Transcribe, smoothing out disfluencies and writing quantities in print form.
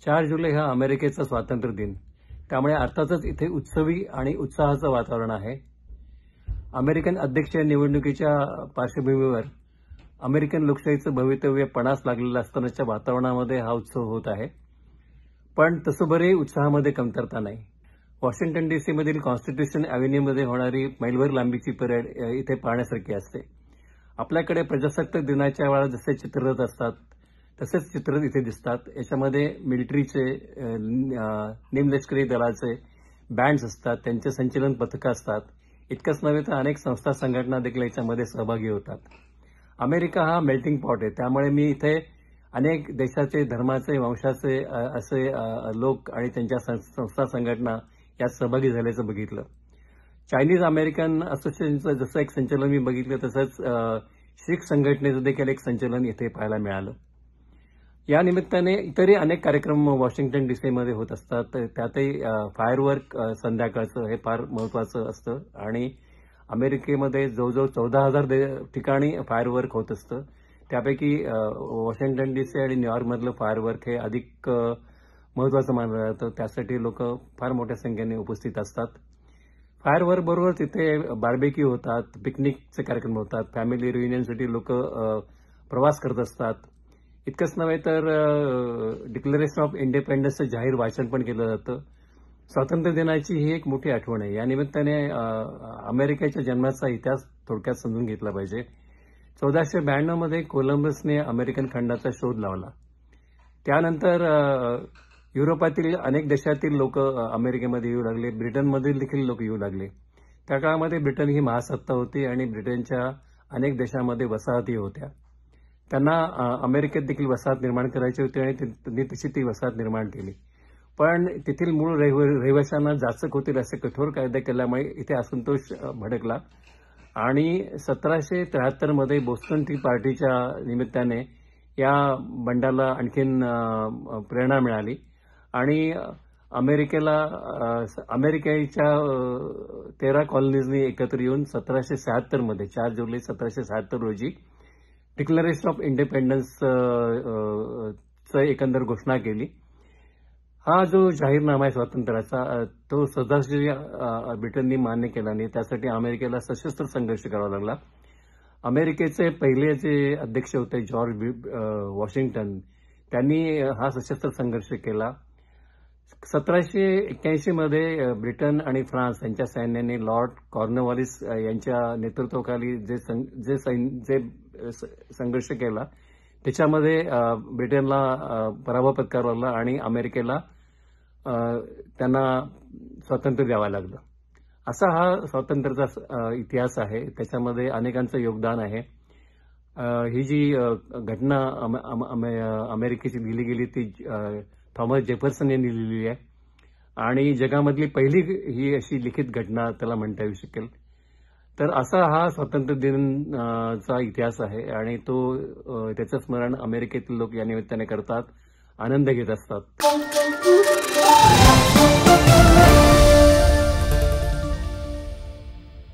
4 जुलै हा अमेरिकेचा स्वातंत्र्य दिन. त्यामुळे अर्थातच इथे उत्सवी आणि उत्साहाचं वातावरण आहे. अमेरिकन अध्यक्षीय निवडणुकीच्या पार्श्वभूमीवर अमेरिकन लोकशाहीचं भवितव्य पणास लागलेलं असतानाच्या वातावरणामध्ये हा उत्सव होत आहे. पण तसं बरे उत्साहामध्ये कमतरता नाही. वॉशिंग्टन डीसीमधील कॉन्स्टिट्यूशन अॅव्हेन्यूमध्ये होणारी मैलभर लांबीची परेड इथे पाहण्यासारखी असते. आपल्याकडे प्रजासत्ताक दिनाच्या वेळा जसे चित्ररथ असतात तसेच चित्ररथ इथे दिसतात. याच्यामध्ये मिलिटरीचे, निमलष्करी दलाचे बँड्स असतात, त्यांचे संचलन पथकं असतात. इतकंच नव्हे तर अनेक संस्था संघटना देखील याच्यामध्ये सहभागी होतात. अमेरिका हा मेल्टिंग पॉट आहे. त्यामुळे मी इथे अनेक देशाचे, धर्माचे, वंशाचे असे लोक आणि त्यांच्या संस्था संघटना यात सहभागी झाल्याचं बघितलं. चायनीज अमेरिकन असोसिएशनचं जसं एक संचलन मी बघितलं तसंच शीख संघटनेचं देखील एक संचलन इथे पाहायला मिळालं. या निमित्ताने इतरही अनेक कार्यक्रम वॉशिंग्टन डीसीमध्ये होत असतात. त्यातही फायरवर्क संध्याकाळचं हे फार महत्वाचं असतं आणि अमेरिकेमध्ये जवळजवळ 14,000 ठिकाणी फायरवर्क होत असतं. त्यापैकी वॉशिंग्टन डीसी आणि न्यूयॉर्कमधलं फायरवर्क हे अधिक महत्वाचं मानलं जातं. त्यासाठी लोक फार मोठ्या संख्येने उपस्थित असतात. फायरवर्क बरोबर तिथे बार्बेक्यू होतात, पिकनिकचे कार्यक्रम होतात, फॅमिली रियुनियनसाठी लोक प्रवास करत असतात. इतकंच नव्हे तर डिक्लेरेशन ऑफ इंडिपेंडन्सचं जाहीर वाचन पण केलं जातं. स्वातंत्र्य दिनाची ही एक मोठी आठवण आहे. या निमित्ताने अमेरिकेच्या जन्माचा इतिहास थोडक्यात समजून घेतला पाहिजे. 1492 मध्ये कोलंबसने अमेरिकन खंडाचा शोध लावला. त्यानंतर युरोपातील अनेक देशातील लोक अमेरिकेमध्ये येऊ लागले. ब्रिटनमधील देखील लोक येऊ लागले. त्या काळामध्ये ब्रिटन ही महासत्ता होती आणि ब्रिटनच्या अनेक देशांमध्ये वसाहती होत्या. त्यांना अमेरिकेत देखील वसाहत निर्माण करायची होती आणि त्यांनी तशी ती वसाहत निर्माण केली. पण तेथील मूळ रहिवाशांना जाचक होतील असे कठोर कायदे केल्यामुळे इथे असंतोष भडकला आणि 1773 मध्ये बोस्टन टी पार्टीच्या निमित्ताने या बंडाला आणखीन प्रेरणा मिळाली आणि अमेरिकेच्या 13 कॉलनीजनी एकत्र येऊन 1776 मध्ये 4 जुलै 1776 रोजी डिक्लेरेशन ऑफ इंडिपेंडन्सचं एकंदर घोषणा केली. हा जो जाहीरनामा आहे स्वातंत्र्याचा तो सदाशिव ब्रिटननी मान्य केला नाही. त्यासाठी अमेरिकेला सशस्त्र संघर्ष करावा लागला. अमेरिकेचे पहिले जे अध्यक्ष होते जॉर्ज वॉशिंग्टन, त्यांनी हा सशस्त्र संघर्ष केला. 1781 मध्ये ब्रिटन आणि फ्रान्स यांच्या सैन्याने लॉर्ड कॉर्नवॉलिस यांच्या नेतृत्वाखाली जे संघर्ष केला त्याच्यामध्ये ब्रिटनला पराभव पत्करावा लागला आणि अमेरिकेला त्यांना स्वातंत्र्य द्यावं लागलं. असा हा स्वातंत्र्याचा इतिहास आहे. त्याच्यामध्ये अनेकांचं योगदान आहे. ही जी घटना अमेरिकेची लिहिली गेली ती थॉमस जेफरसन यांनी लिहिलेली आहे आणि जगामधली पहिली ही अशी लिखित घटना त्याला म्हणता येऊ शकेल. तर असा हा स्वातंत्र्य दिनाचा इतिहास आहे आणि त्याचं स्मरण अमेरिकेतील लोक या निमित्ताने करतात, आनंद घेत असतात.